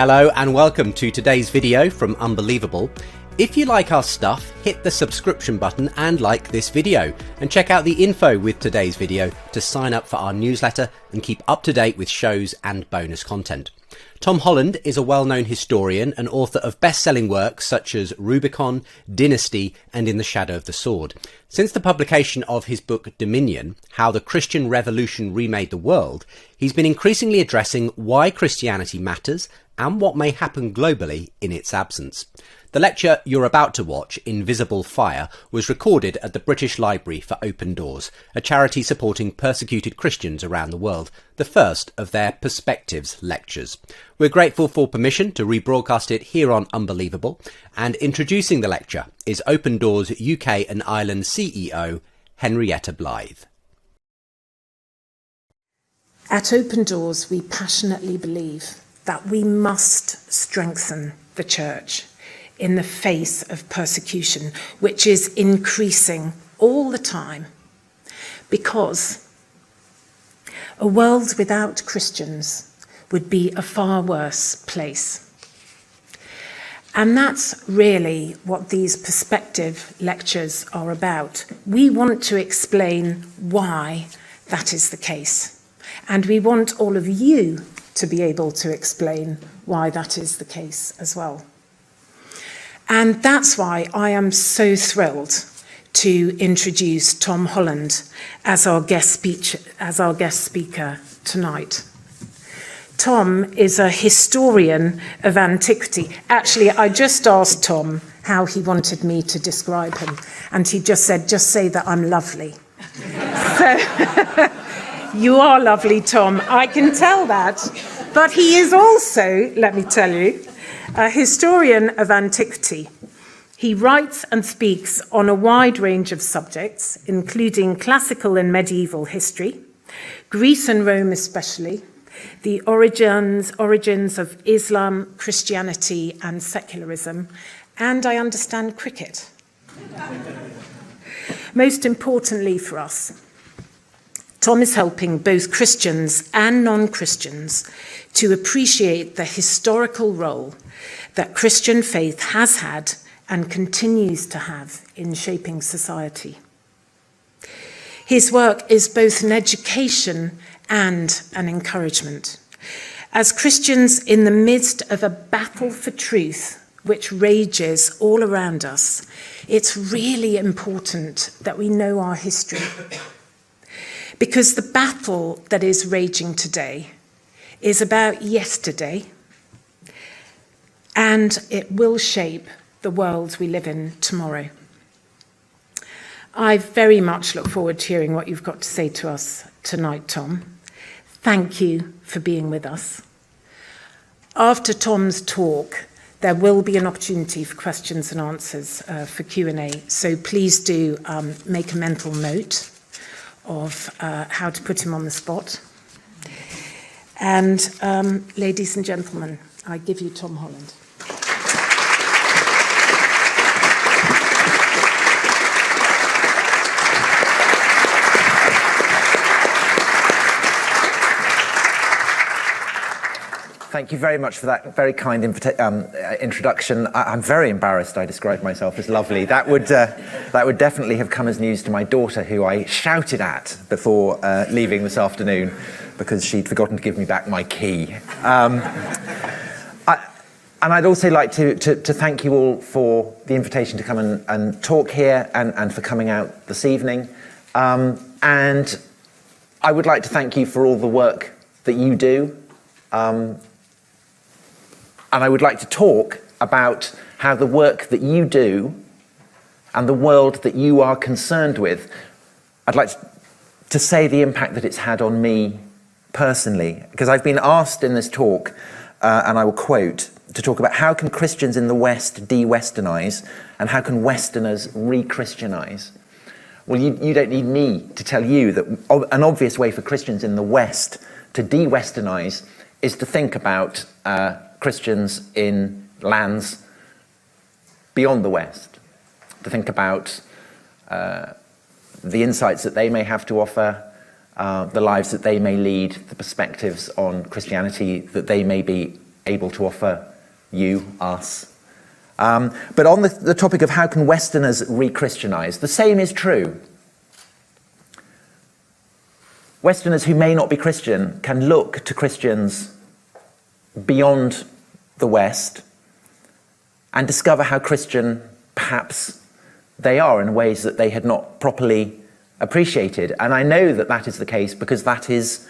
Hello and welcome to today's video from Unbelievable. If you like our stuff, hit the subscription button and like this video, and check out the info with today's video to sign up for our newsletter and keep up to date with shows and bonus content. Tom Holland is a well-known historian and author of best-selling works such as Rubicon, Dynasty and In the Shadow of the Sword. Since the publication of his book Dominion, How the Christian Revolution Remade the World, he's been increasingly addressing why Christianity matters and what may happen globally in its absence. The lecture you're about to watch, Invisible Fire, was recorded at the British Library for Open Doors, a charity supporting persecuted Christians around the world, the first of their Perspectives lectures. We're grateful for permission to rebroadcast it here on Unbelievable, and introducing the lecture is Open Doors UK and Ireland CEO, Henrietta Blythe. At Open Doors, we passionately believe that we must strengthen the church in the face of persecution, which is increasing all the time, because a world without Christians would be a far worse place. And that's really what these perspective lectures are about. We want to explain why that is the case. And we want all of you to be able to explain why that is the case as well. And that's why I am so thrilled to introduce Tom Holland as our guest speaker tonight. Tom is a historian of antiquity. Actually, I just asked Tom how he wanted me to describe him, and he just said, just say that I'm lovely. So, you are lovely, Tom. I can tell that. But he is also, let me tell you, a historian of antiquity. He writes and speaks on a wide range of subjects, including classical and medieval history, Greece and Rome especially, the origins of Islam, Christianity and secularism, and I understand cricket. Most importantly for us, Tom is helping both Christians and non-Christians to appreciate the historical role that Christian faith has had and continues to have in shaping society. His work is both an education and an encouragement. As Christians in the midst of a battle for truth which rages all around us, it's really important that we know our history. Because the battle that is raging today is about yesterday, and it will shape the world we live in tomorrow. I very much look forward to hearing what you've got to say to us tonight, Tom. Thank you for being with us. After Tom's talk, there will be an opportunity for questions and answers for Q&A, so please do make a mental note of how to put him on the spot. And ladies and gentlemen, I give you Tom Holland. Thank you very much for that very kind introduction. I'm very embarrassed I described myself as lovely. That would definitely have come as news to my daughter, who I shouted at before leaving this afternoon because she'd forgotten to give me back my key. And I'd also like to thank you all for the invitation to come and talk here and for coming out this evening. And I would like to thank you for all the work that you do. And I would like to talk about how the work that you do and the world that you are concerned with, I'd like to say the impact that it's had on me personally, because I've been asked in this talk, and I will quote, to talk about how can Christians in the West de-Westernize and how can Westerners Re-Christianize. Well, you don't need me to tell you that an obvious way for Christians in the West to de-Westernize is to think about Christians in lands beyond the West, to think about the insights that they may have to offer, the lives that they may lead, the perspectives on Christianity that they may be able to offer you, us. But on the topic of how can Westerners re-Christianize, the same is true. Westerners who may not be Christian can look to Christians beyond the West and discover how Christian perhaps they are in ways that they had not properly appreciated. And I know that that is the case because that is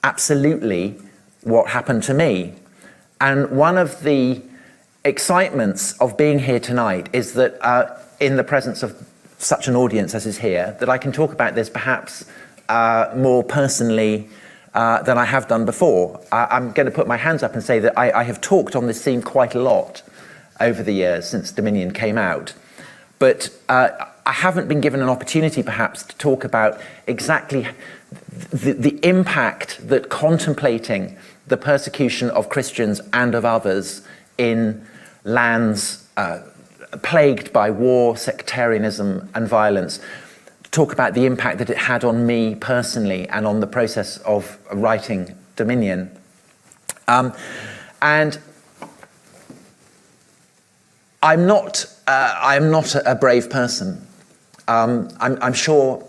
absolutely what happened to me. And one of the excitements of being here tonight is that in the presence of such an audience as is here, that I can talk about this perhaps more personally than I have done before. I'm going to put my hands up and say that I have talked on this theme quite a lot over the years since Dominion came out. But I haven't been given an opportunity perhaps to talk about exactly the impact that contemplating the persecution of Christians and of others in lands plagued by war, sectarianism and violence, talk about the impact that it had on me personally and on the process of writing Dominion. And I'm not a brave person. I'm sure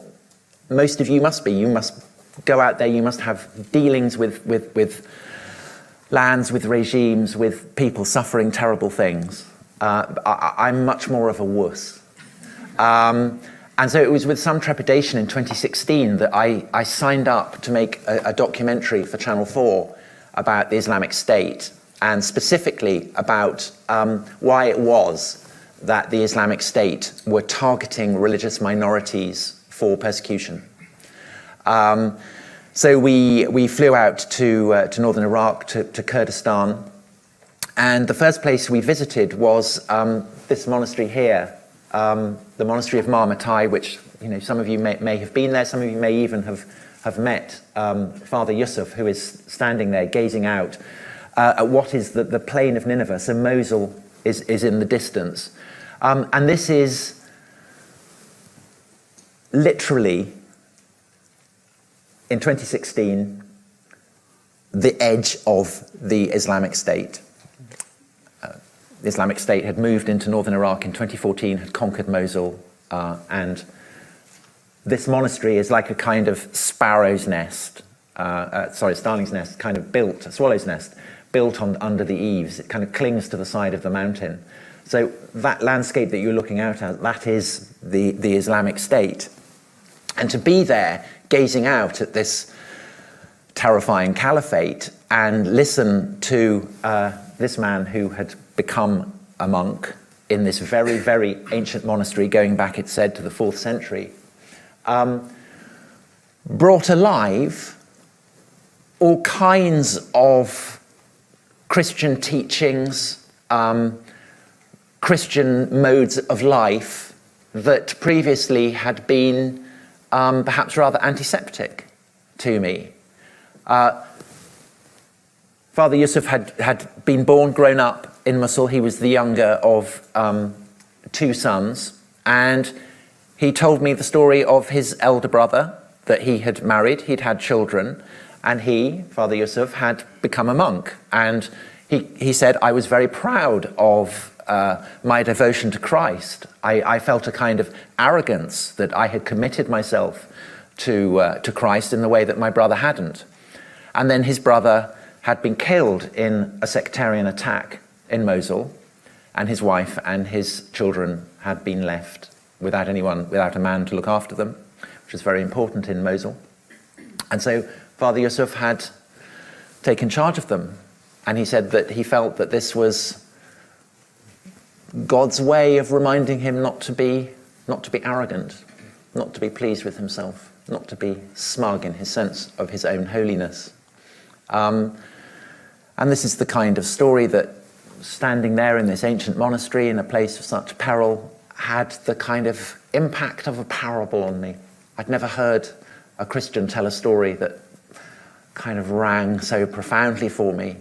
most of you must be. You must go out there, you must have dealings with lands, with regimes, with people suffering terrible things. I'm much more of a wuss. And so it was with some trepidation in 2016 that I signed up to make a documentary for Channel 4 about the Islamic State, and specifically about why it was that the Islamic State were targeting religious minorities for persecution. So we flew out to northern Iraq, to Kurdistan, and the first place we visited was this monastery here, the monastery of Marmatai, which some of you may have been there, some of you may even have met Father Yusuf, who is standing there gazing out at what is the plain of Nineveh. So Mosul is in the distance. And this is literally, in 2016, the edge of the Islamic State. The Islamic State had moved into northern Iraq in 2014, had conquered Mosul, and this monastery is like a kind of sparrow's nest, starling's nest, kind of built, a swallow's nest, built under the eaves. It kind of clings to the side of the mountain. So that landscape that you're looking out at, that is the Islamic State. And to be there, gazing out at this terrifying caliphate and listen to this man who had become a monk in this very, very ancient monastery, going back, it's said, to the 4th century, brought alive all kinds of Christian teachings, Christian modes of life that previously had been perhaps rather antiseptic to me. Father Yusuf had been born, grown up in Mosul. He was the younger of 2 sons, and he told me the story of his elder brother that he had married, he'd had children, and he, Father Yusuf, had become a monk. And he said, I was very proud of my devotion to Christ. I felt a kind of arrogance that I had committed myself to Christ in the way that my brother hadn't. And then his brother had been killed in a sectarian attack in Mosul, and his wife and his children had been left without a man to look after them, which was very important in Mosul. And so Father Yusuf had taken charge of them, and he said that he felt that this was God's way of reminding him not to be arrogant, not to be pleased with himself, not to be smug in his sense of his own holiness. And this is the kind of story that, standing there in this ancient monastery in a place of such peril, had the kind of impact of a parable on me. I'd never heard a Christian tell a story that kind of rang so profoundly for me.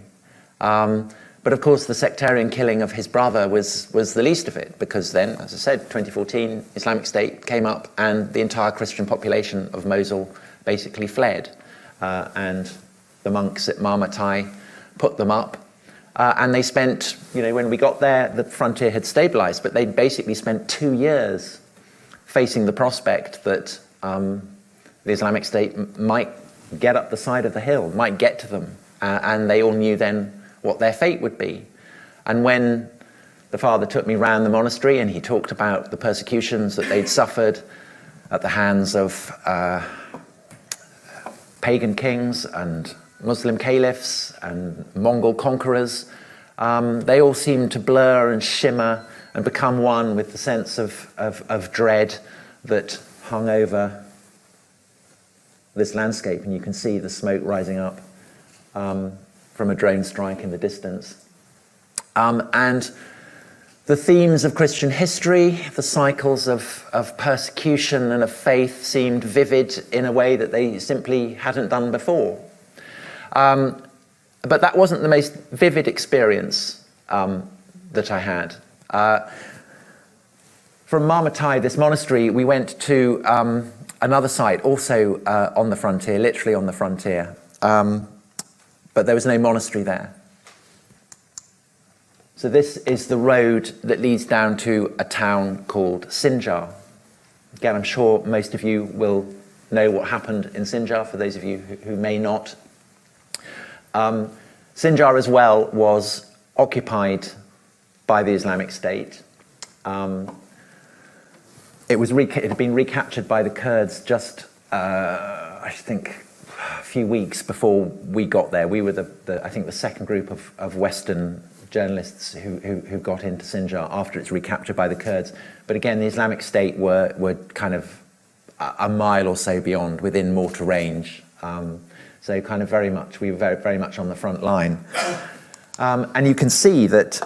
But of course, the sectarian killing of his brother was the least of it, because then, as I said, 2014, Islamic State came up and the entire Christian population of Mosul basically fled. And the monks at Marmatai put them up And they spent, when we got there, the frontier had stabilized, but they basically spent 2 years facing the prospect that the Islamic State might get up the side of the hill, might get to them. And they all knew then what their fate would be. And when the father took me round the monastery and he talked about the persecutions that they'd suffered at the hands of pagan kings and Muslim caliphs and Mongol conquerors, they all seemed to blur and shimmer and become one with the sense of dread that hung over this landscape. And you can see the smoke rising up from a drone strike in the distance. And the themes of Christian history, the cycles of persecution and of faith seemed vivid in a way that they simply hadn't done before. But that wasn't the most vivid experience that I had. From Marmatai, this monastery, we went to another site, also on the frontier, literally on the frontier. But there was no monastery there. So this is the road that leads down to a town called Sinjar. Again, I'm sure most of you will know what happened in Sinjar, for those of you who may not. Sinjar as well was occupied by the Islamic State. It had been recaptured by the Kurds just, I think, a few weeks before we got there. We were I think the second group of Western journalists who got into Sinjar after it's recaptured by the Kurds. But again, the Islamic State were kind of a mile or so beyond, within mortar range. So kind of we were very much on the front line. And you can see that,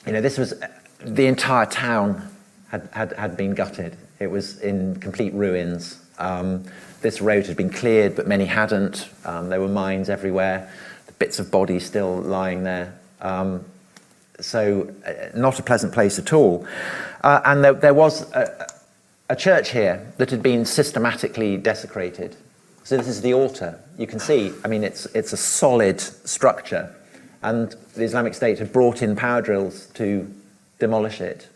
this was, the entire town had been gutted. It was in complete ruins. This road had been cleared, but many hadn't. There were mines everywhere. Bits of bodies still lying there. So not a pleasant place at all. And there was a church here that had been systematically desecrated. So this is the altar. You can see, it's a solid structure. And the Islamic State had brought in power drills to demolish it.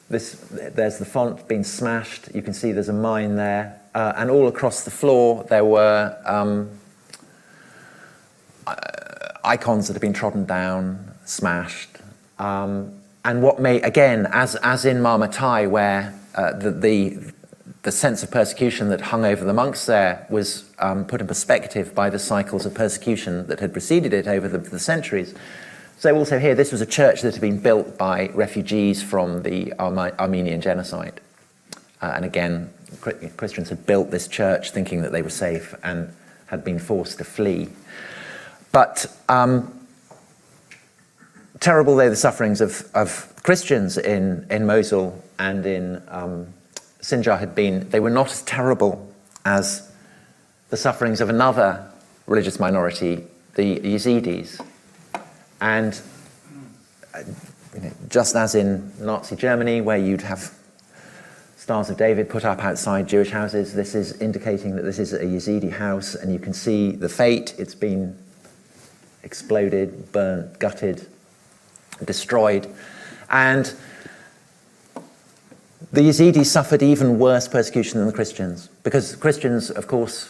There's the font being smashed. You can see there's a mine there. And all across the floor there were icons that had been trodden down, smashed. And what may, again, as in Marmatai, where the sense of persecution that hung over the monks there was put in perspective by the cycles of persecution that had preceded it over the centuries. So also here, this was a church that had been built by refugees from the Armenian genocide. And again, Christians had built this church thinking that they were safe and had been forced to flee. But terrible though the sufferings of Christians in Mosul and in Sinjar had been, they were not as terrible as the sufferings of another religious minority, the Yazidis. And just as in Nazi Germany, where you'd have Stars of David put up outside Jewish houses, this is indicating that this is a Yazidi house, and you can see the fate. It's been exploded, burnt, gutted, destroyed. And the Yazidis suffered even worse persecution than the Christians, because Christians, of course,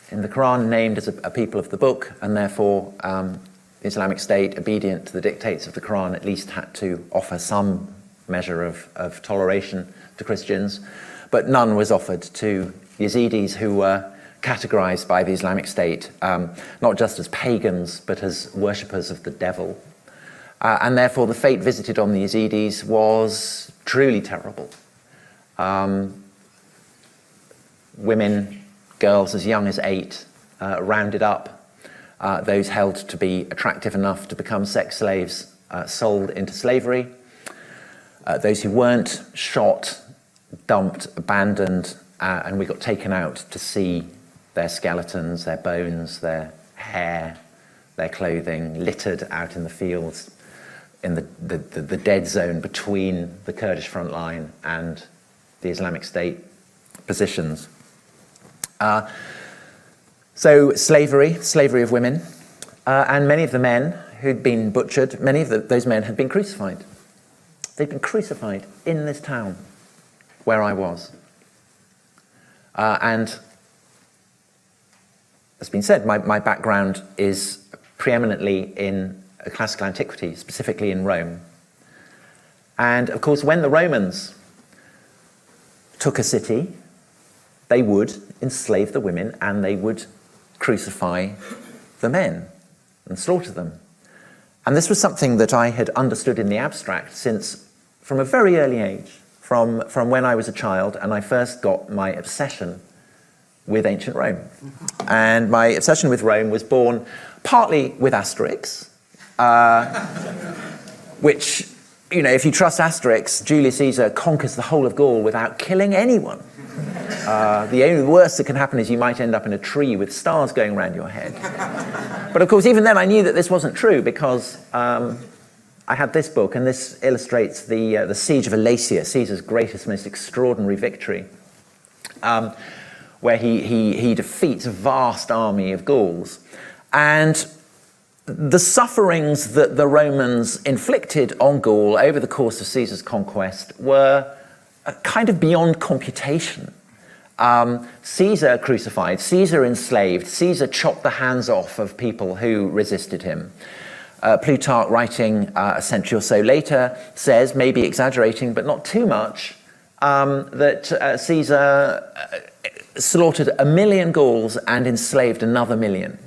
in the Quran, named as a people of the book, and therefore the Islamic State, obedient to the dictates of the Quran, at least had to offer some measure of toleration to Christians, but none was offered to Yazidis, who were categorized by the Islamic State not just as pagans, but as worshippers of the devil. And therefore the fate visited on the Yazidis was truly terrible. Women, girls as young as 8, rounded up. Those held to be attractive enough to become sex slaves, sold into slavery. Those who weren't, shot, dumped, abandoned, and we got taken out to see their skeletons, their bones, their hair, their clothing, littered out in the fields, in the dead zone between the Kurdish front line and the Islamic State positions. So slavery of women, and many of the men who'd been butchered, those men had been crucified. They'd been crucified in this town where I was. And as been said, my background is preeminently in classical antiquity, specifically in Rome. And of course, when the Romans took a city, they would enslave the women and they would crucify the men and slaughter them. And this was something that I had understood in the abstract since from a very early age, from when I was a child and I first got my obsession with ancient Rome. And my obsession with Rome was born partly with Asterix, which, you know, if you trust Asterix, Julius Caesar conquers the whole of Gaul without killing anyone. The only worst that can happen is you might end up in a tree with stars going around your head. But of course, even then I knew that this wasn't true because I had this book, and this illustrates the siege of Alesia, Caesar's greatest, most extraordinary victory, where he defeats a vast army of Gauls. And the sufferings that the Romans inflicted on Gaul over the course of Caesar's conquest were kind of beyond computation. Caesar crucified, Caesar enslaved, Caesar chopped the hands off of people who resisted him. Plutarch, writing a century or so later, says, maybe exaggerating but not too much, that Caesar slaughtered 1 million Gauls and enslaved another 1 million.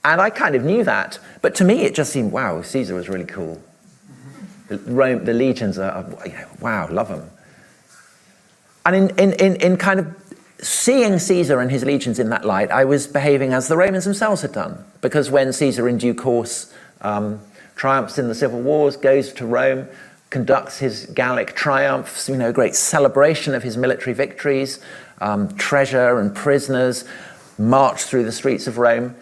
And I kind of knew that, but to me it just seemed, wow, Caesar was really cool. The legions are, wow, love them. And in kind of seeing Caesar and his legions in that light, I was behaving as the Romans themselves had done. Because when Caesar, in due course, triumphs in the civil wars, goes to Rome, conducts his Gallic triumphs, you know, great celebration of his military victories, treasure and prisoners march through the streets of Rome.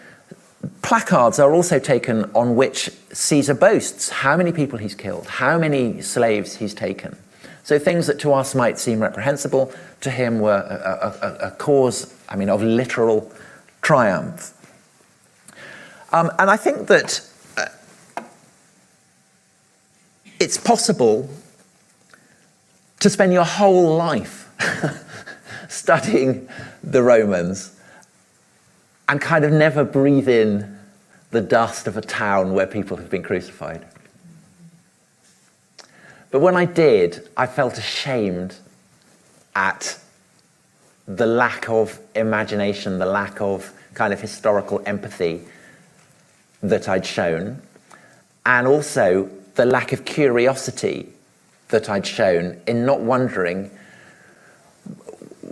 Placards are also taken on which Caesar boasts how many people he's killed, how many slaves he's taken. So things that to us might seem reprehensible, to him were a cause, of literal triumph. And I think that it's possible to spend your whole life studying the Romans and kind of never breathe in the dust of a town where people have been crucified. But when I did, I felt ashamed at the lack of imagination, the lack of kind of historical empathy that I'd shown, and also the lack of curiosity that I'd shown in not wondering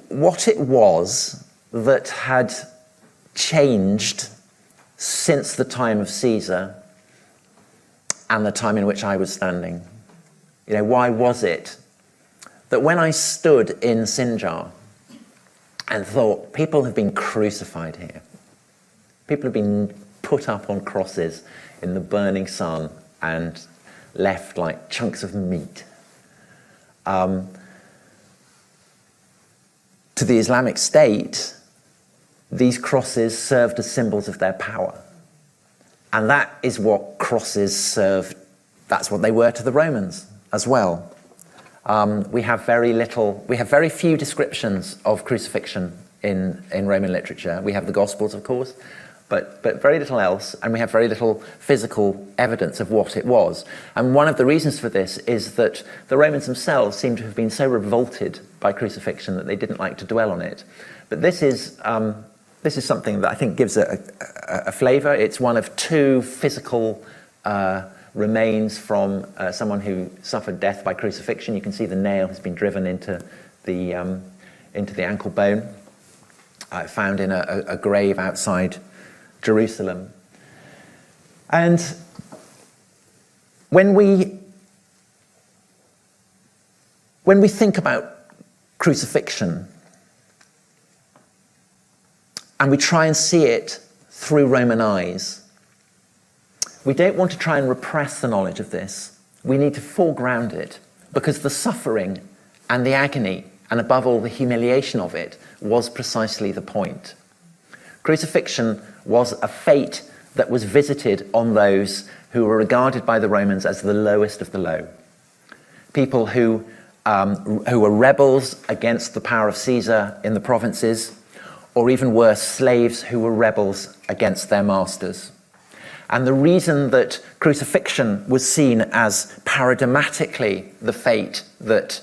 what it was that had changed since the time of Caesar and the time in which I was standing. You know, why was it that when I stood in Sinjar and thought, people have been crucified here, people have been put up on crosses in the burning sun and left like chunks of meat, to the Islamic State, these crosses served as symbols of their power. And that is what crosses served, that's what they were to the Romans as well. We have very few descriptions of crucifixion in Roman literature. We have the Gospels, of course, but very little else, and we have very little physical evidence of what it was. And one of the reasons for this is that the Romans themselves seem to have been so revolted by crucifixion that they didn't like to dwell on it. But this is something that I think gives a flavour. It's one of two physical remains from someone who suffered death by crucifixion. You can see the nail has been driven into the ankle bone, found in a grave outside Jerusalem. And when we think about crucifixion and we try and see it through Roman eyes, we don't want to try and repress the knowledge of this. We need to foreground it, because the suffering and the agony, and above all the humiliation of it, was precisely the point. Crucifixion was a fate that was visited on those who were regarded by the Romans as the lowest of the low. People who were rebels against the power of Caesar in the provinces, or even worse, slaves who were rebels against their masters. And the reason that crucifixion was seen as paradigmatically the fate that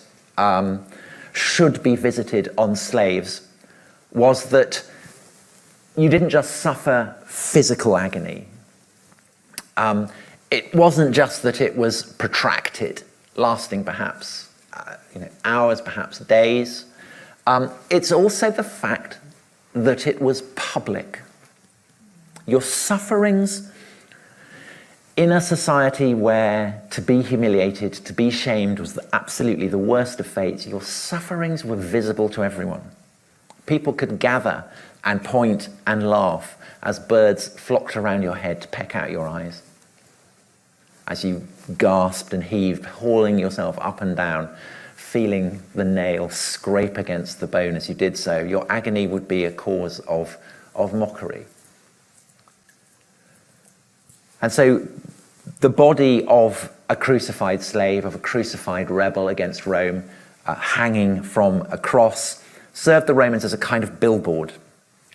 should be visited on slaves was that you didn't just suffer physical agony. It wasn't just that it was protracted, lasting perhaps hours, perhaps days. It's also the fact that it was public. Your sufferings in a society where to be humiliated, to be shamed was absolutely the worst of fates, your sufferings were visible to everyone. People could gather and point and laugh as birds flocked around your head to peck out your eyes. As you gasped and heaved, hauling yourself up and down, feeling the nail scrape against the bone as you did so, your agony would be a cause of mockery. And so the body of a crucified slave, of a crucified rebel against Rome, hanging from a cross, served the Romans as a kind of billboard,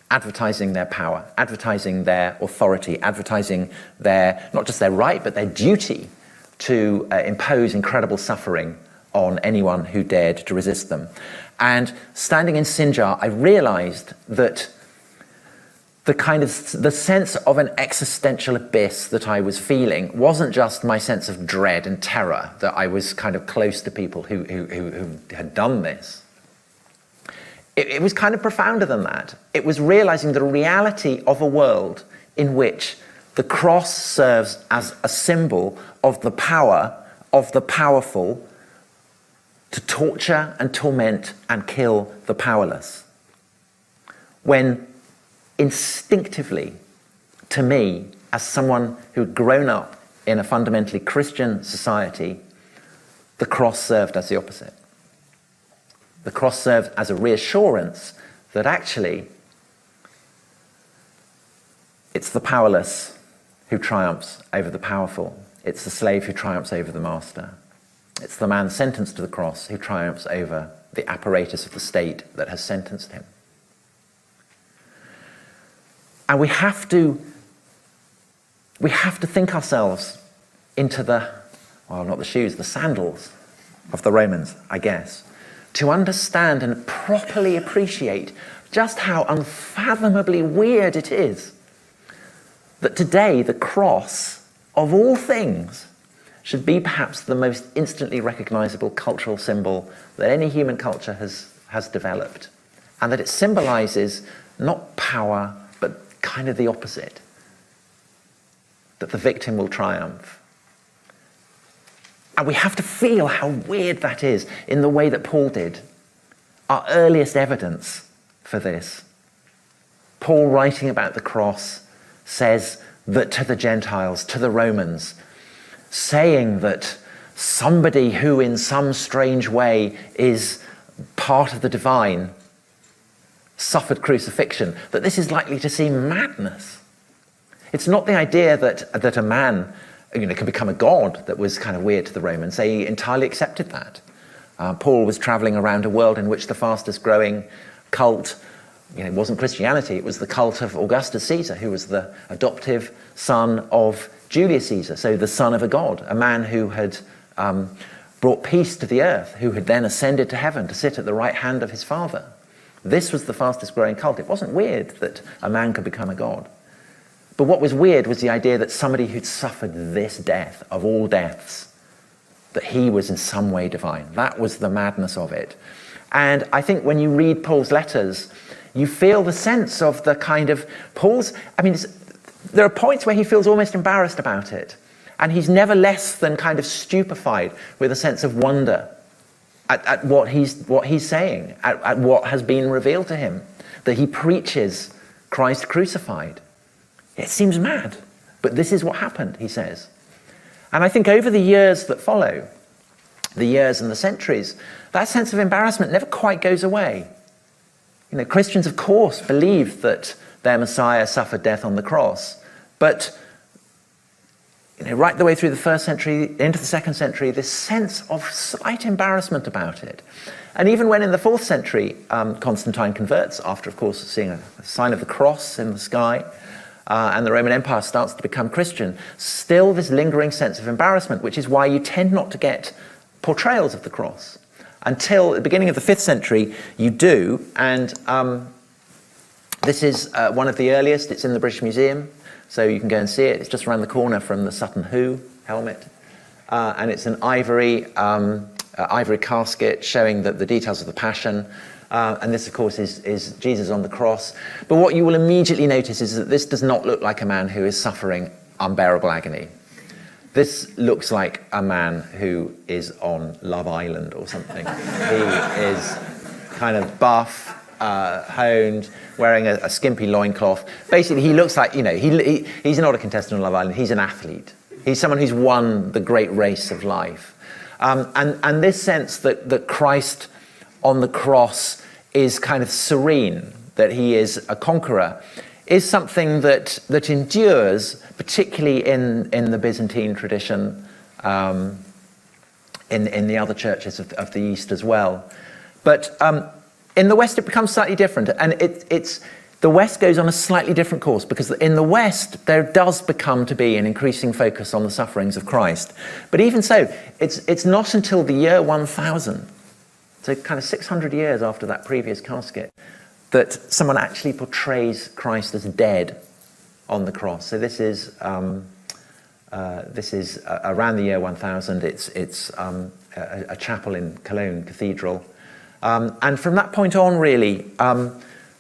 advertising their power, advertising their authority, advertising their, not just their right, but their duty to impose incredible suffering on anyone who dared to resist them. And standing in Sinjar, I realized that the sense of an existential abyss that I was feeling wasn't just my sense of dread and terror that I was kind of close to people who had done this. It was kind of profounder than that. It was realizing the reality of a world in which the cross serves as a symbol of the power of the powerful to torture and torment and kill the powerless. When instinctively, to me, as someone who'd grown up in a fundamentally Christian society, the cross served as the opposite. The cross served as a reassurance that actually it's the powerless who triumphs over the powerful. It's the slave who triumphs over the master. It's the man sentenced to the cross who triumphs over the apparatus of the state that has sentenced him. And we have to think ourselves into the sandals of the Romans, I guess, to understand and properly appreciate just how unfathomably weird it is that today the cross, of all things, should be perhaps the most instantly recognizable cultural symbol that any human culture has developed, and that it symbolizes not power, but kind of the opposite, that the victim will triumph. And we have to feel how weird that is in the way that Paul did. Our earliest evidence for this, Paul, writing about the cross, says that to the Gentiles, to the Romans, saying that somebody who in some strange way is part of the divine suffered crucifixion, that this is likely to seem madness. It's not the idea that a man can become a god that was kind of weird to the Romans. They entirely accepted that. Paul was traveling around a world in which the fastest growing cult, it wasn't Christianity, it was the cult of Augustus Caesar, who was the adoptive son of Julius Caesar, so the son of a god, a man who had brought peace to the earth, who had then ascended to heaven to sit at the right hand of his father. This was the fastest growing cult. It wasn't weird that a man could become a god. But what was weird was the idea that somebody who'd suffered this death, of all deaths, that he was in some way divine. That was the madness of it. And I think when you read Paul's letters, you feel the sense of the kind of there are points where he feels almost embarrassed about it. And he's never less than kind of stupefied with a sense of wonder at what he's saying, at what has been revealed to him, that he preaches Christ crucified. It seems mad, but this is what happened, he says. And I think over the years that follow, the years and the centuries, that sense of embarrassment never quite goes away. Christians, of course, believe that their Messiah suffered death on the cross. But right the way through the first century, into the second century, this sense of slight embarrassment about it. And even when in the 4th century, Constantine converts, after, of course, seeing a sign of the cross in the sky, and the Roman Empire starts to become Christian, still this lingering sense of embarrassment, which is why you tend not to get portrayals of the cross. Until the beginning of the 5th century, you do, and this is one of the earliest. It's in the British Museum, so you can go and see it. It's just around the corner from the Sutton Hoo helmet, and it's an ivory casket showing the details of the Passion. And this, of course, is Jesus on the cross. But what you will immediately notice is that this does not look like a man who is suffering unbearable agony. This looks like a man who is on Love Island or something. He is kind of buff, honed, wearing a skimpy loincloth. Basically, he looks like, he's not a contestant on Love Island, he's an athlete. He's someone who's won the great race of life. And this sense that Christ on the cross is kind of serene, that he is a conqueror, is something that endures, particularly in the Byzantine tradition, in the other churches of the East as well. But in the West, it becomes slightly different, and the West goes on a slightly different course, because in the West, there does become to be an increasing focus on the sufferings of Christ. But even so, it's not until the year 1000, so kind of 600 years after that previous casket, that someone actually portrays Christ as dead on the cross. So this is around the year 1000. It's a chapel in Cologne Cathedral, and from that point on, really,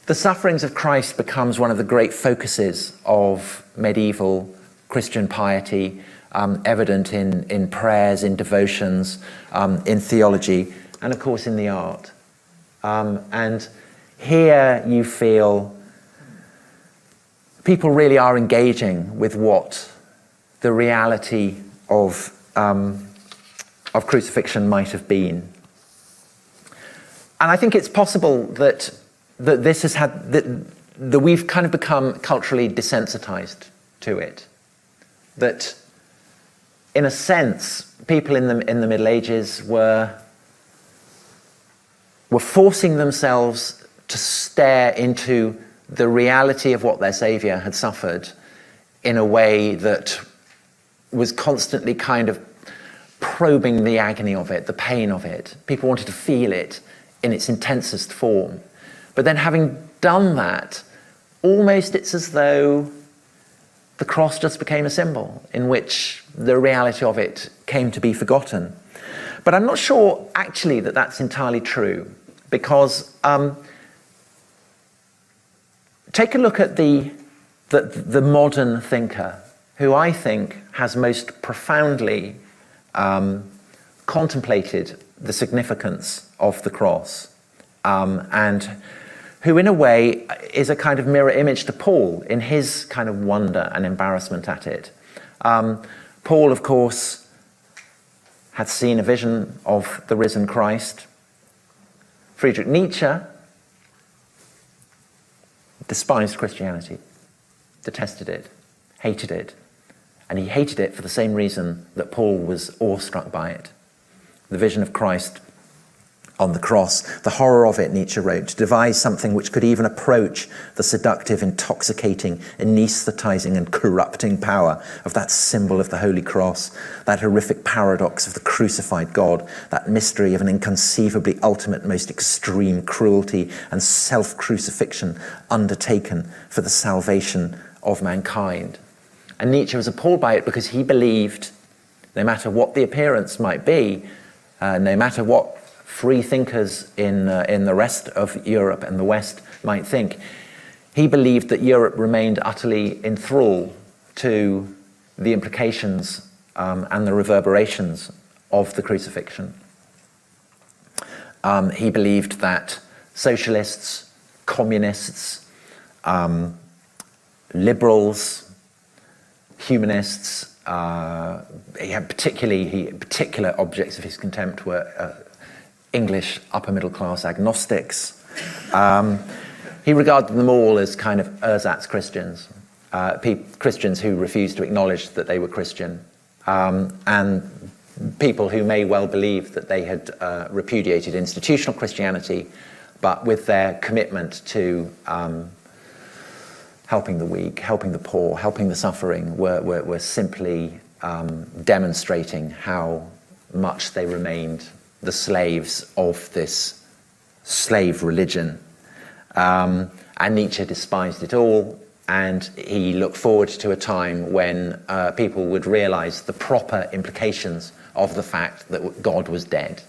the sufferings of Christ becomes one of the great focuses of medieval Christian piety, evident in prayers, in devotions, in theology, and of course in the art. And here you feel people really are engaging with what the reality of crucifixion might have been. And I think it's possible that this has had, that we've kind of become culturally desensitized to it. That in a sense, people in the Middle Ages were forcing themselves to stare into the reality of what their Saviour had suffered in a way that was constantly kind of probing the agony of it, the pain of it. People wanted to feel it in its intensest form. But then having done that, almost it's as though the cross just became a symbol in which the reality of it came to be forgotten. But I'm not sure actually that that's entirely true, because take a look at the modern thinker who I think has most profoundly contemplated the significance of the cross, and who in a way is a kind of mirror image to Paul in his kind of wonder and embarrassment at it. Paul, of course, had seen a vision of the risen Christ. Friedrich Nietzsche despised Christianity, detested it, hated it, and he hated it for the same reason that Paul was awestruck by it. The vision of Christ on the cross, the horror of it, Nietzsche wrote, to devise something which could even approach the seductive, intoxicating, anaesthetizing and corrupting power of that symbol of the Holy Cross, that horrific paradox of the crucified God, that mystery of an inconceivably ultimate, most extreme cruelty and self-crucifixion undertaken for the salvation of mankind. And Nietzsche was appalled by it because he believed, no matter what the appearance might be, no matter what free thinkers in the rest of Europe and the West might think, he believed that Europe remained utterly enthralled to the implications and the reverberations of the crucifixion. He believed that socialists, communists, liberals, humanists, particular objects of his contempt were English upper middle class agnostics, He regarded them all as kind of ersatz Christians, Christians who refused to acknowledge that they were Christian, and people who may well believe that they had repudiated institutional Christianity, but with their commitment to helping the weak, helping the poor, helping the suffering, were simply demonstrating how much they remained the slaves of this slave religion. And Nietzsche despised it all, and he looked forward to a time when people would realize the proper implications of the fact that God was dead.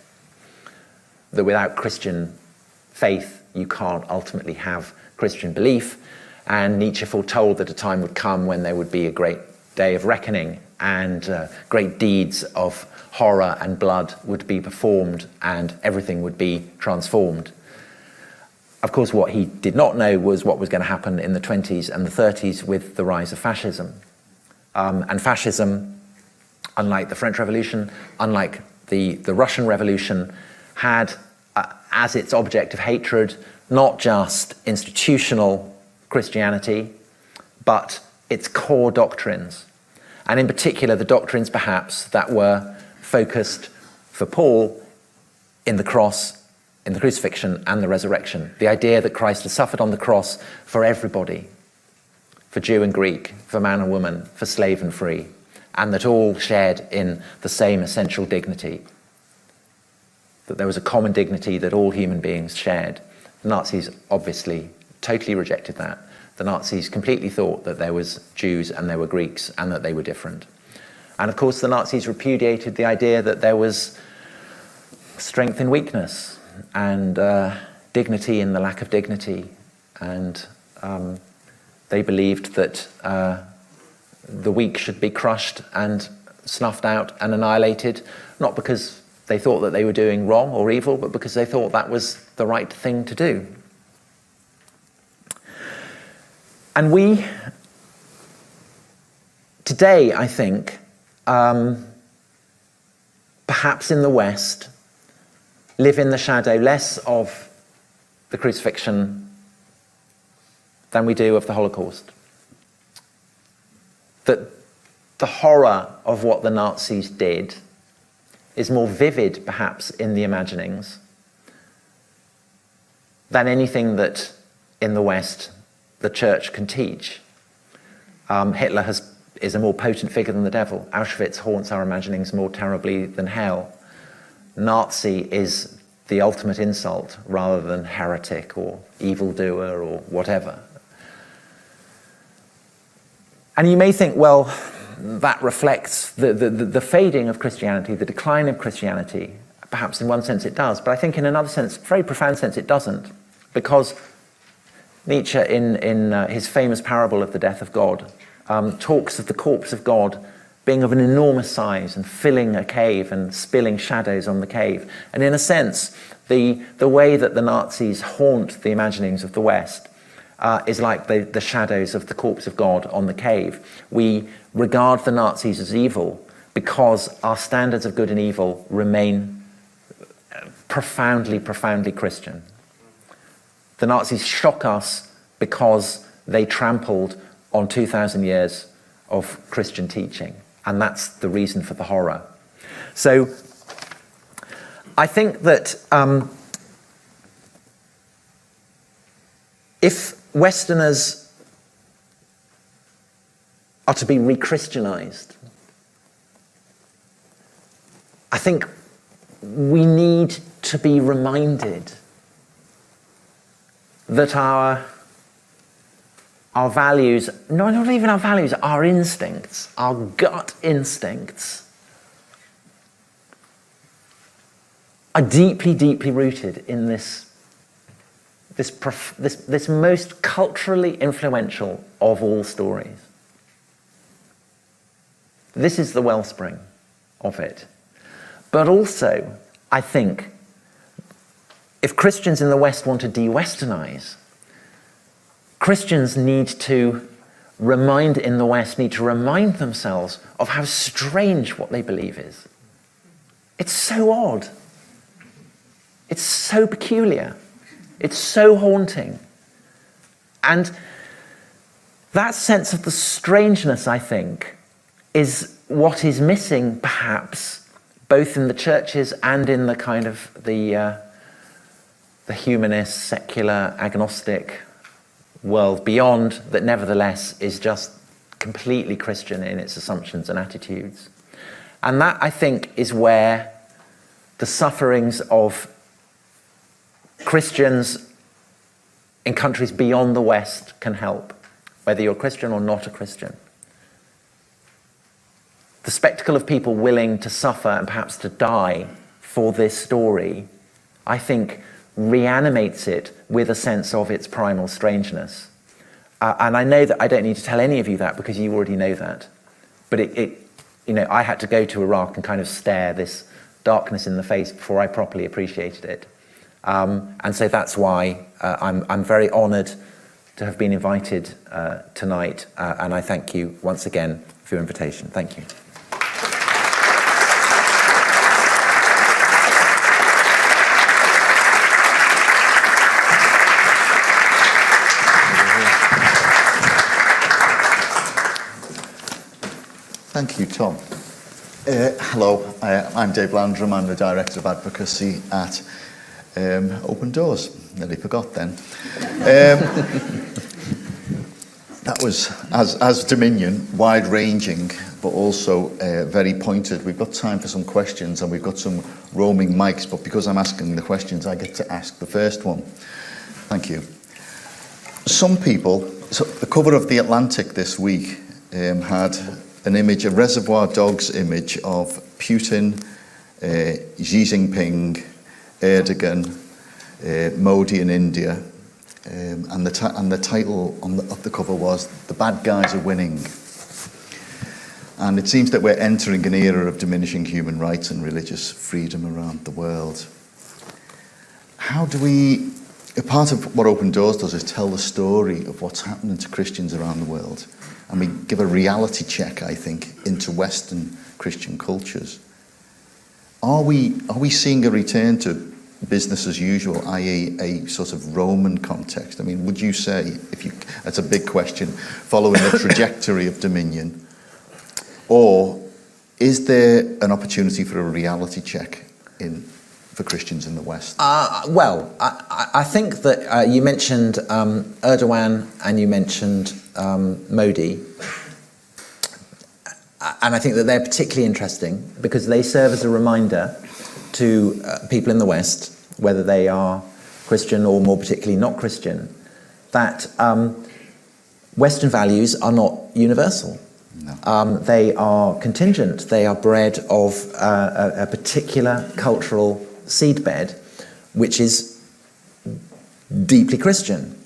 That without Christian faith, you can't ultimately have Christian belief. And Nietzsche foretold that a time would come when there would be a great day of reckoning, and great deeds of horror and blood would be performed, and everything would be transformed. Of course, what he did not know was what was going to happen in the 20s and the 30s with the rise of fascism. And fascism, unlike the French Revolution, unlike the Russian Revolution, had as its object of hatred not just institutional Christianity, but its core doctrines. And in particular, the doctrines perhaps that were focused for Paul in the cross, in the crucifixion and the resurrection. The idea that Christ has suffered on the cross for everybody, for Jew and Greek, for man and woman, for slave and free, and that all shared in the same essential dignity. That there was a common dignity that all human beings shared. The Nazis obviously totally rejected that. The Nazis completely thought that there was Jews and there were Greeks and that they were different. And of course the Nazis repudiated the idea that there was strength in weakness, and dignity in the lack of dignity. And they believed that the weak should be crushed and snuffed out and annihilated, not because they thought that they were doing wrong or evil, but because they thought that was the right thing to do. And we, today, I think, perhaps in the West, live in the shadow less of the crucifixion than we do of the Holocaust. That the horror of what the Nazis did is more vivid, perhaps, in the imaginings than anything that in the West the church can teach. Hitler is a more potent figure than the devil. Auschwitz haunts our imaginings more terribly than hell. Nazi is the ultimate insult rather than heretic or evildoer or whatever. And you may think, well, that reflects the fading of Christianity, the decline of Christianity. Perhaps in one sense it does, but I think in another sense, very profound sense, it doesn't. Because Nietzsche, in his famous parable of the death of God, talks of the corpse of God being of an enormous size and filling a cave and spilling shadows on the cave. And in a sense, the way that the Nazis haunt the imaginings of the West is like the shadows of the corpse of God on the cave. We regard the Nazis as evil because our standards of good and evil remain profoundly, profoundly Christian. The Nazis shock us because they trampled on 2,000 years of Christian teaching. And that's the reason for the horror. So I think that if Westerners are to be re-Christianized, I think we need to be reminded that our values, no, not even our values, our instincts, our gut instincts are deeply, deeply rooted in this most culturally influential of all stories. This is the wellspring of it. But also, I think, if Christians in the West want to de-Westernize, Christians need to remind themselves of how strange what they believe is. It's so odd. It's so peculiar. It's so haunting. And that sense of the strangeness, I think, is what is missing, perhaps, both in the churches and in the kind of the humanist, secular, agnostic world beyond, that nevertheless is just completely Christian in its assumptions and attitudes. And that, I think, is where the sufferings of Christians in countries beyond the West can help, whether you're Christian or not a Christian. The spectacle of people willing to suffer and perhaps to die for this story, I think, reanimates it with a sense of its primal strangeness. And I know that I don't need to tell any of you that because you already know that. But I had to go to Iraq and kind of stare this darkness in the face before I properly appreciated it. And so that's why I'm very honoured to have been invited tonight. And I thank you once again for your invitation. Thank you. Thank you, Tom. Hello, I'm Dave Landrum. I'm the Director of Advocacy at Open Doors. Nearly forgot then. That was, as Dominion, wide-ranging, but also very pointed. We've got time for some questions, and we've got some roaming mics, but because I'm asking the questions, I get to ask the first one. Thank you. Some people, so the cover of The Atlantic this week had an image, a Reservoir Dogs image of Putin, Xi Jinping, Erdogan, Modi in India, and the title of the cover was "The Bad Guys Are Winning." And it seems that we're entering an era of diminishing human rights and religious freedom around the world. How do we, a part of what Open Doors does is tell the story of what's happening to Christians around the world. And we give a reality check, I think, into Western Christian cultures. Are we seeing a return to business as usual, i.e. a sort of Roman context? I mean, would you say, that's a big question, following the trajectory of Dominion, or is there an opportunity for a reality check for Christians in the West? Well, I think that you mentioned Erdogan and you mentioned Modi, and I think that they're particularly interesting because they serve as a reminder to people in the West, whether they are Christian or more particularly not Christian, that Western values are not universal. No. They are contingent. They are bred of a particular cultural seedbed, which is deeply Christian.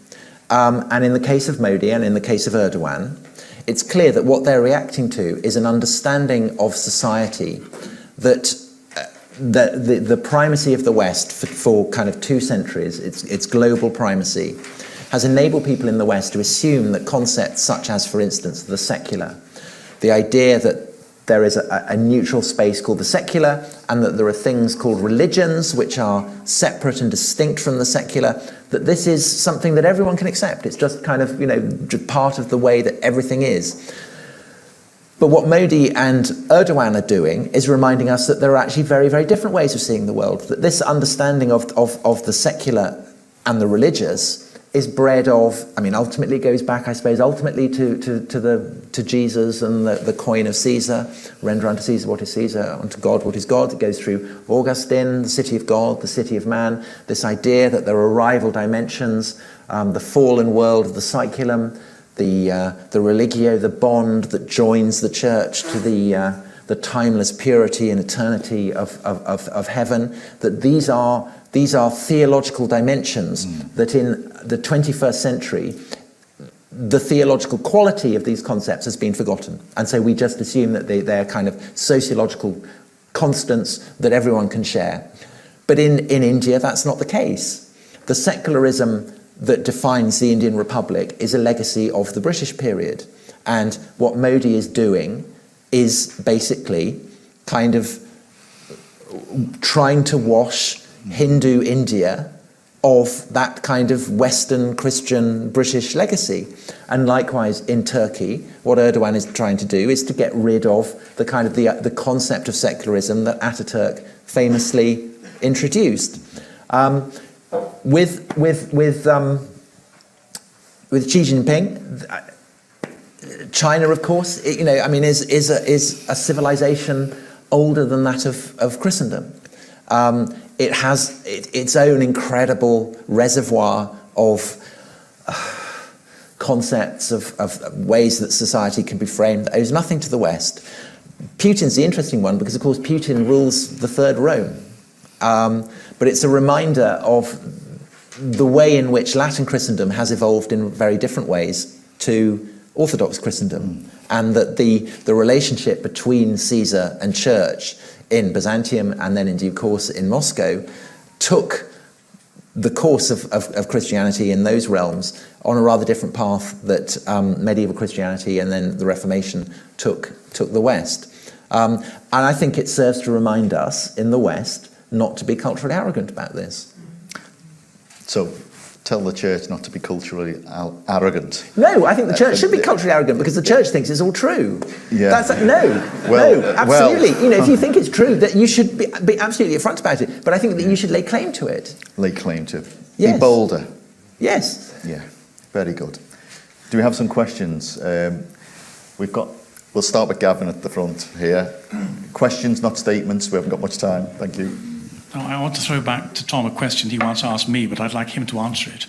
And in the case of Modi and in the case of Erdogan, it's clear that what they're reacting to is an understanding of society that the primacy of the West for kind of 2 centuries, its global primacy, has enabled people in the West to assume that concepts such as, for instance, the secular, the idea that there is a neutral space called the secular, and that there are things called religions which are separate and distinct from the secular, that this is something that everyone can accept. It's just kind of, part of the way that everything is. But what Modi and Erdogan are doing is reminding us that there are actually very, very different ways of seeing the world, that this understanding of the secular and the religious is bred of, ultimately it goes back, I suppose, ultimately to Jesus and the coin of Caesar, render unto Caesar what is Caesar, unto God what is God. It goes through Augustine, the city of God, the city of man, this idea that there are rival dimensions, the fallen world of the saeculum, the religio, the bond that joins the church to the timeless purity and eternity of heaven, that these are theological dimensions that in the 21st century, the theological quality of these concepts has been forgotten. And so we just assume that they're kind of sociological constants that everyone can share. But in India, that's not the case. The secularism that defines the Indian Republic is a legacy of the British period. And what Modi is doing is basically kind of trying to wash Hindu India of that kind of Western Christian British legacy. And likewise in Turkey, what Erdogan is trying to do is to get rid of the kind of the concept of secularism that Ataturk famously introduced. With Xi Jinping, China, of course, is a civilization older than that of Christendom. It has its own incredible reservoir of concepts, of ways that society can be framed that owes nothing to the West. Putin's the interesting one because, of course, Putin rules the Third Rome. But it's a reminder of the way in which Latin Christendom has evolved in very different ways to Orthodox Christendom, and that the relationship between Caesar and Church in Byzantium and then in due course in Moscow took the course of Christianity in those realms on a rather different path that medieval Christianity and then the Reformation took the West. And I think it serves to remind us in the West not to be culturally arrogant about this. So, tell the church not to be culturally arrogant. No, I think the church should be culturally arrogant because the church thinks it's all true. Yeah. No, absolutely. If you think it's true, that you should be absolutely upfront about it. But I think that you should lay claim to it. Lay claim to it. Yes. Be bolder. Yes. Yeah, very good. Do we have some questions? We'll start with Gavin at the front here. Questions, not statements. We haven't got much time. Thank you. I want to throw back to Tom a question he once asked me, but I'd like him to answer it.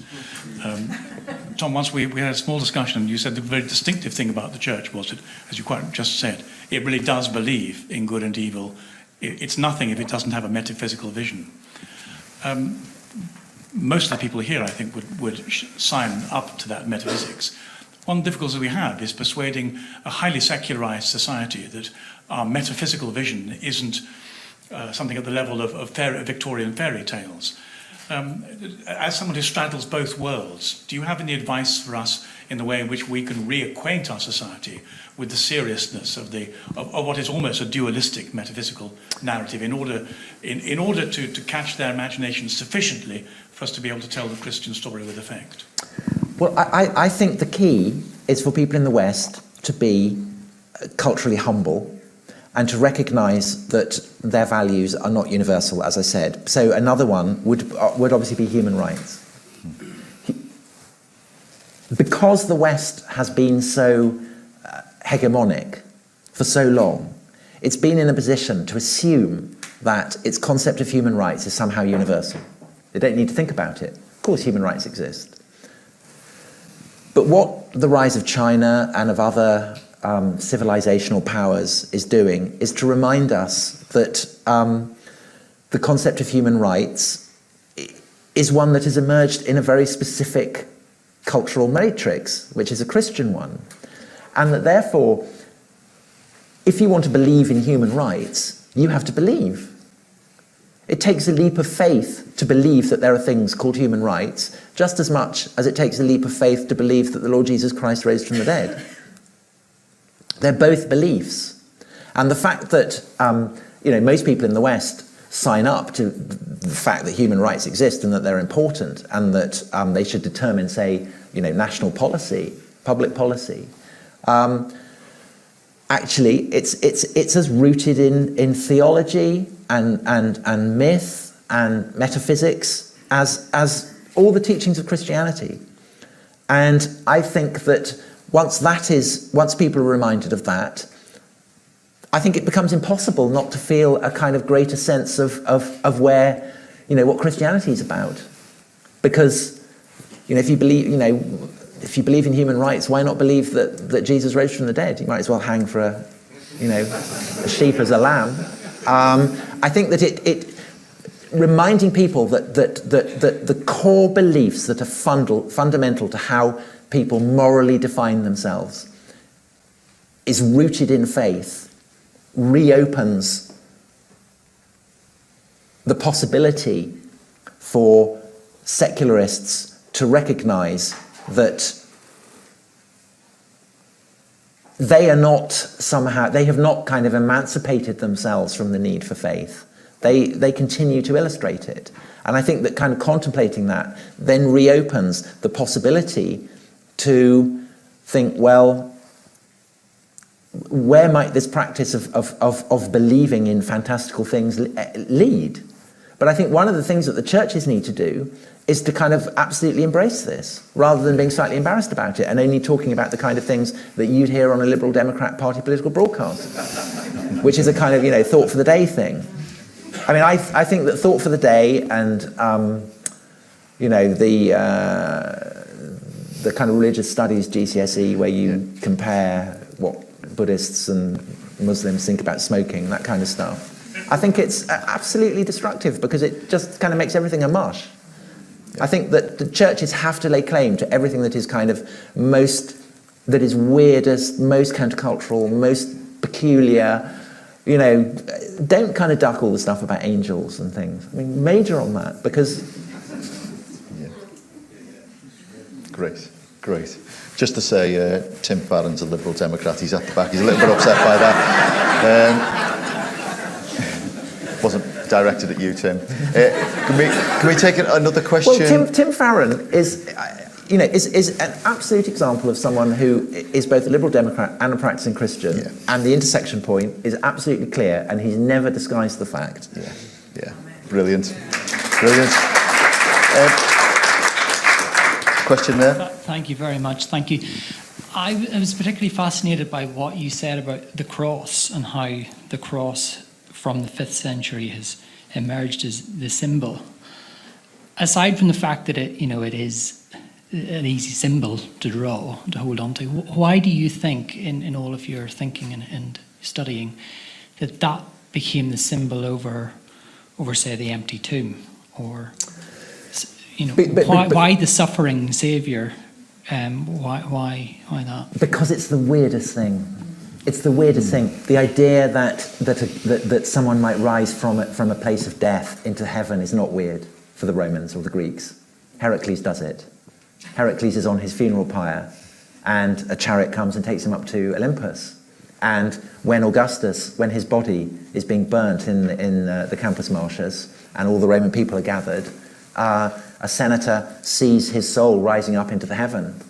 Tom, once we had a small discussion, and you said the very distinctive thing about the church was that, as you quite just said, it really does believe in good and evil. It's nothing if it doesn't have a metaphysical vision. Most of the people here, I think, would sign up to that metaphysics. One difficulty we have is persuading a highly secularized society that our metaphysical vision isn't something at the level of Victorian fairy tales. As someone who straddles both worlds, do you have any advice for us in the way in which we can reacquaint our society with the seriousness of what is almost a dualistic metaphysical narrative in order to catch their imagination sufficiently for us to be able to tell the Christian story with effect? Well, I think the key is for people in the West to be culturally humble and to recognise that their values are not universal, as I said. So another one would obviously be human rights. Because the West has been so hegemonic for so long, it's been in a position to assume that its concept of human rights is somehow universal. They don't need to think about it. Of course, human rights exist. But what the rise of China and of other civilizational powers is doing is to remind us that the concept of human rights is one that has emerged in a very specific cultural matrix, which is a Christian one. And that therefore, if you want to believe in human rights, you have to believe. It takes a leap of faith to believe that there are things called human rights, just as much as it takes a leap of faith to believe that the Lord Jesus Christ raised from the dead. They're both beliefs. And the fact that most people in the West sign up to the fact that human rights exist and that they're important and that they should determine, say, national policy, public policy, actually it's as rooted in theology and myth and metaphysics as all the teachings of Christianity. And I think that once people are reminded of that, I think it becomes impossible not to feel a kind of greater sense of where, what Christianity is about. Because, if you believe in human rights, why not believe that Jesus rose from the dead? You might as well hang for a sheep as a lamb. I think that it reminding people that the core beliefs that are fundamental to how people morally define themselves is rooted in faith reopens the possibility for secularists to recognize that they have not kind of emancipated themselves from the need for faith, They continue to illustrate it. And I think that kind of contemplating that then reopens the possibility to think, well, where might this practice of believing in fantastical things lead? But I think one of the things that the churches need to do is to kind of absolutely embrace this, rather than being slightly embarrassed about it and only talking about the kind of things that you'd hear on a Liberal Democrat Party political broadcast, which is a kind of, thought for the day thing. I mean, I think that thought for the day and, the kind of religious studies GCSE where you compare what Buddhists and Muslims think about smoking, that kind of stuff. I think it's absolutely destructive because it just kind of makes everything a mush. I think that the churches have to lay claim to everything that is kind of that is weirdest, most countercultural, most peculiar. Don't kind of duck all the stuff about angels and things. I mean, major on that because... Yeah. Great. Just to say, Tim Farron's a Liberal Democrat. He's at the back. He's a little bit upset by that. Wasn't directed at you, Tim. Can we take another question? Well, Tim Farron is an absolute example of someone who is both a Liberal Democrat and a practicing Christian, and the intersection point is absolutely clear, and he's never disguised the fact. Yeah. Brilliant. Question there? Thank you very much. Thank you. I was particularly fascinated by what you said about the cross and how the cross from the 5th century has emerged as the symbol. Aside from the fact that it is an easy symbol to draw, to hold on to, why do you think, in all of your thinking and studying, that became the symbol over say, the empty tomb? Or, why the suffering Saviour? Why that? Because it's the weirdest thing. It's the weirdest thing. The idea that someone might rise from a place of death into heaven is not weird for the Romans or the Greeks. Heracles does it. Heracles is on his funeral pyre, and a chariot comes and takes him up to Olympus. And when his body is being burnt in the Campus Martius, and all the Roman people are gathered, a senator sees his soul rising up into the heaven.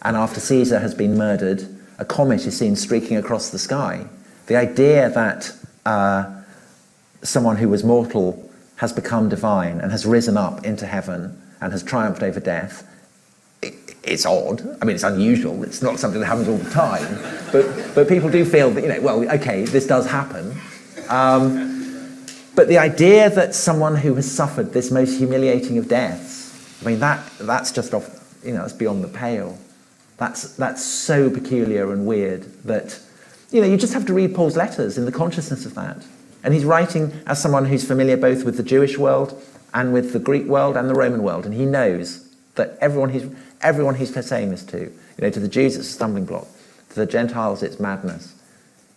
And after Caesar has been murdered, a comet is seen streaking across the sky. The idea that someone who was mortal has become divine and has risen up into heaven and has triumphed over death, it's odd. I mean, it's unusual. It's not something that happens all the time. But people do feel that, this does happen. But the idea that someone who has suffered this most humiliating of deaths, I mean, that's just off, that's beyond the pale. That's so peculiar and weird that, you just have to read Paul's letters in the consciousness of that. And he's writing as someone who's familiar both with the Jewish world and with the Greek world and the Roman world. And he knows that everyone he's saying this to the Jews it's a stumbling block, to the Gentiles it's madness.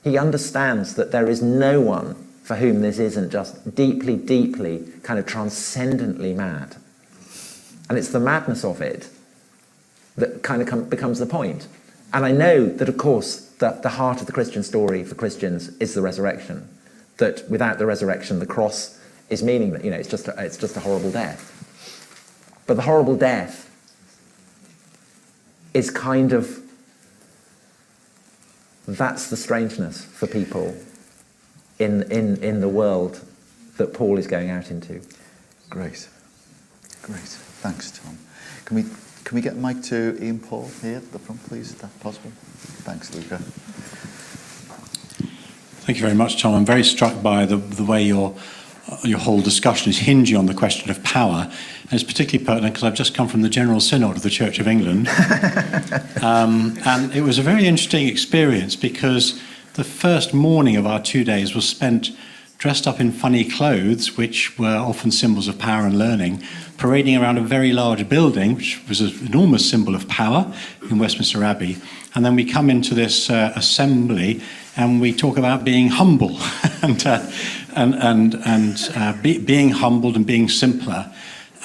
He understands that there is no one for whom this isn't just deeply, deeply, kind of transcendently mad. And it's the madness of it that kind of becomes the point. And I know that, of course, that the heart of the Christian story for Christians is the resurrection. That without the resurrection, the cross is meaning that, it's just a horrible death. But the horrible death is kind of, that's the strangeness for people in the world that Paul is going out into. Great. Thanks, Tom. Can we get a mic to Ian Paul here at the front, please? Is that possible? Thanks, Luca. Thank you very much, Tom. I'm very struck by the way your whole discussion is hinging on the question of power, and it's particularly pertinent because I've just come from the General Synod of the Church of England. And it was a very interesting experience because the first morning of our 2 days was spent dressed up in funny clothes, which were often symbols of power and learning, parading around a very large building, which was an enormous symbol of power in Westminster Abbey. And then we come into this assembly and we talk about being humble being humbled and being simpler.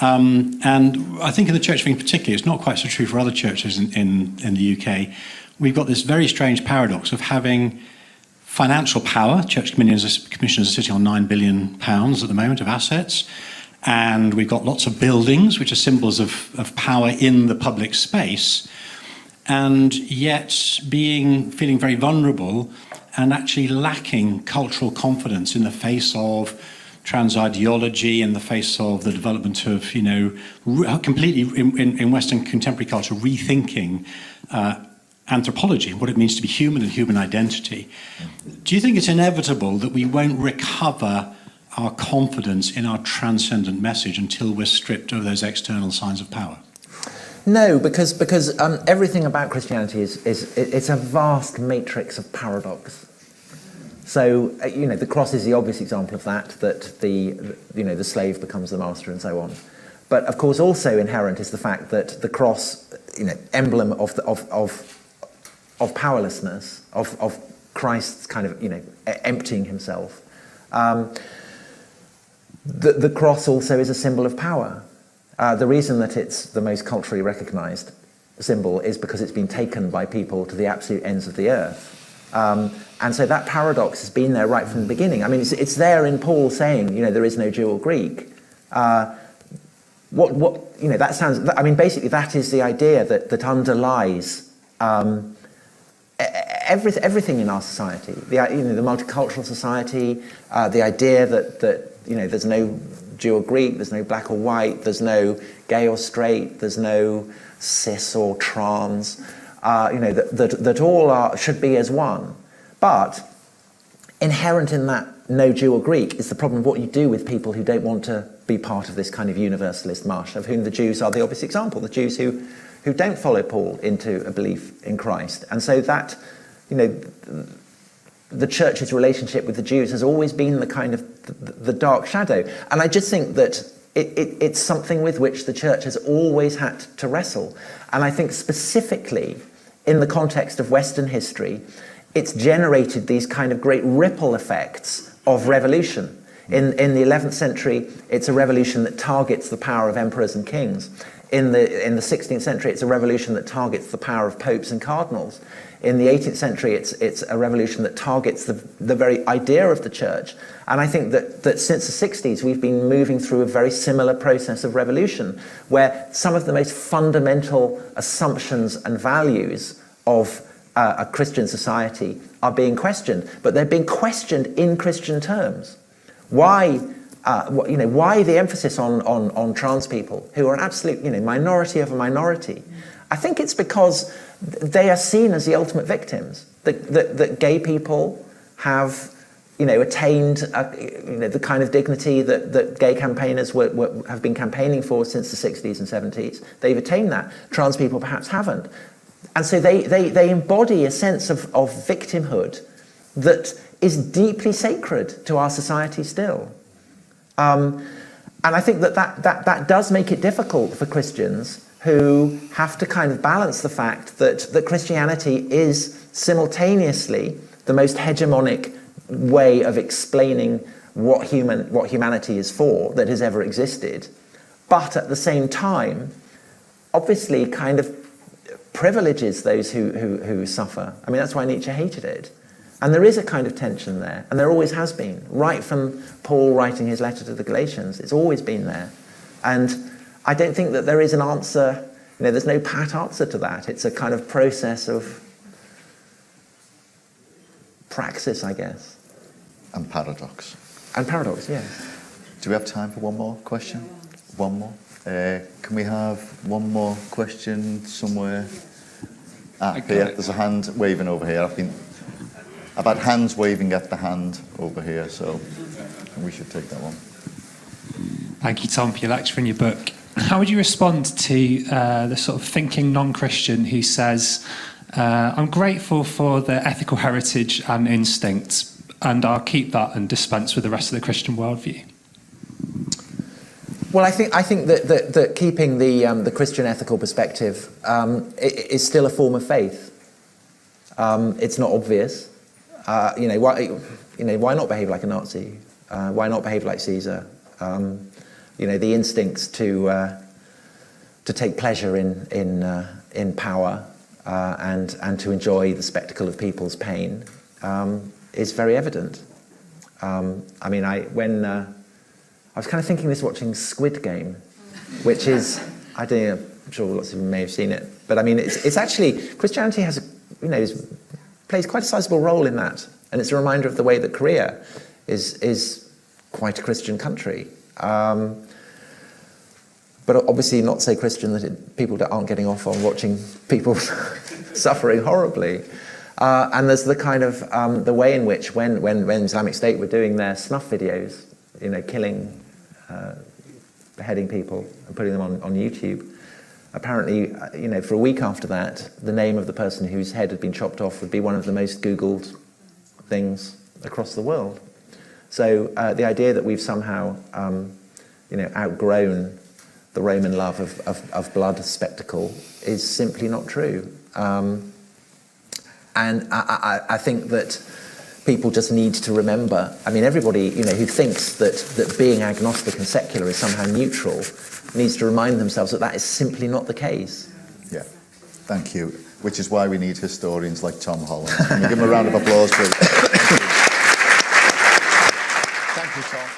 And I think in the Church of England particularly, it's not quite so true for other churches in the UK. We've got this very strange paradox of having financial power. Church commissioners are sitting on £9 billion at the moment of assets. And we've got lots of buildings, which are symbols of power in the public space. And yet feeling very vulnerable and actually lacking cultural confidence in the face of trans ideology, in the face of the development of, completely in Western contemporary culture, rethinking anthropology, what it means to be human and human identity. Do you think it's inevitable that we won't recover our confidence in our transcendent message until we're stripped of those external signs of power? No, because everything about Christianity it's a vast matrix of paradox. So the cross is the obvious example of that the slave becomes the master and so on. But of course, also inherent is the fact that the cross, emblem of powerlessness, of Christ's kind of emptying himself. The cross also is a symbol of power. The reason that it's the most culturally recognised symbol is because it's been taken by people to the absolute ends of the earth. And so that paradox has been there right from the beginning. I mean, it's there in Paul saying, there is no Jew or Greek. That sounds. I mean, basically, that is the idea that underlies everything in our society. The multicultural society, the idea that there's no Jew or Greek, there's no black or white, there's no gay or straight, there's no cis or trans. That all should be as one. But inherent in that no Jew or Greek is the problem of what you do with people who don't want to be part of this kind of universalist mush, of whom the Jews are the obvious example, the Jews who don't follow Paul into a belief in Christ. And so that, the church's relationship with the Jews has always been the kind of the dark shadow. And I just think that it's something with which the church has always had to wrestle. And I think specifically in the context of Western history, it's generated these kind of great ripple effects of revolution. In the 11th century, it's a revolution that targets the power of emperors and kings. In the 16th century, it's a revolution that targets the power of popes and cardinals. In the 18th century, it's a revolution that targets the very idea of the church. And I think that since the 60s, we've been moving through a very similar process of revolution, where some of the most fundamental assumptions and values of a Christian society are being questioned, but they're being questioned in Christian terms. Why the emphasis on trans people, who are an absolute minority of a minority? I think it's because they are seen as the ultimate victims. That gay people have attained the kind of dignity that gay campaigners have been campaigning for since the 60s and 70s. They've attained that. Trans people perhaps haven't. And so they embody a sense of victimhood that is deeply sacred to our society still. And I think that does make it difficult for Christians who have to kind of balance the fact that Christianity is simultaneously the most hegemonic way of explaining what humanity is for that has ever existed, but at the same time, obviously kind of privileges those who suffer. I mean, that's why Nietzsche hated it. And there is a kind of tension there, and there always has been, right from Paul writing his letter to the Galatians. It's always been there. And I don't think that there is an answer, there's no pat answer to that. It's a kind of process of praxis, I guess. And paradox. And paradox, yes. Do we have time for one more question? One more? Can we have one more question somewhere? Here, there's a hand waving over here. I've had hands waving at the hand over here, so we should take that one. Thank you, Tom, for your lecture and your book. How would you respond to the sort of thinking non-Christian who says, I'm grateful for the ethical heritage and instincts, and I'll keep that and dispense with the rest of the Christian worldview? Well, I think that keeping the Christian ethical perspective is still a form of faith. It's not obvious. Why not behave like a Nazi? Why not behave like Caesar? The instincts to take pleasure in power and to enjoy the spectacle of people's pain is very evident. I mean, I was kind of thinking this watching Squid Game, which is, I don't know, I'm sure lots of you may have seen it, but I mean, it's actually, Christianity has, plays quite a sizable role in that, and it's a reminder of the way that Korea is quite a Christian country. But obviously not so Christian that people that aren't getting off on watching people suffering horribly. And there's the kind of, the way in which when Islamic State were doing their snuff videos, killing, beheading people and putting them on YouTube, apparently, for a week after that, the name of the person whose head had been chopped off would be one of the most Googled things across the world. So the idea that we've somehow, outgrown the Roman love of blood spectacle is simply not true. And I think that people just need to remember, I mean, everybody, who thinks that being agnostic and secular is somehow neutral needs to remind themselves that is simply not the case. Yeah, thank you. Which is why we need historians like Tom Holland. Can we give him a round of applause, please? Thank you, Tom.